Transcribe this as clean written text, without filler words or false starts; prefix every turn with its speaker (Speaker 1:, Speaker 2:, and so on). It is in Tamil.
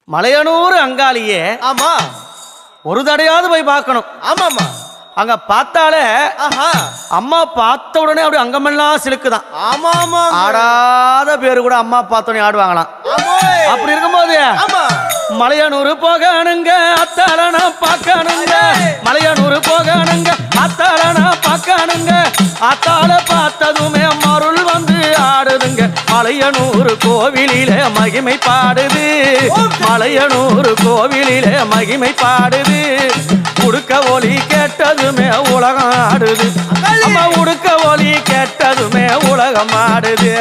Speaker 1: மலையனூர் அங்காளியே
Speaker 2: ஆமா
Speaker 1: ஒரு தடையாவது போய் பார்க்கணும்.
Speaker 2: ஆமாமா
Speaker 1: அங்க பார்த்தாலே அம்மா பார்த்த உடனே அப்படி அங்கமெல்லாம் சிலுக்குதான்.
Speaker 2: ஆமா ஆமா
Speaker 1: ஆடாத பேரு கூட அம்மா பார்த்தோன்னே ஆடுவாங்களாம். அப்படி இருக்கும்போது மலையனூர் போகணுங்க அத்தாலனா பார்க்கணுங்க. மலையனூர் போகணுங்க அத்தாலனா பார்க்கணுங்க. அத்தால பார்த்ததுமே மருள் வந்து ஆடுதுங்க. மலையனூர் கோவிலிலே மகிமை பாடுது. மலையனூர் கோவிலிலே மகிமை பாடுது. உடுக்க ஒலி கேட்டதுமே உலகம் ஆடுது. அம்மா உடுக்க ஒலி கேட்டதுமே உலகம் ஆடுது.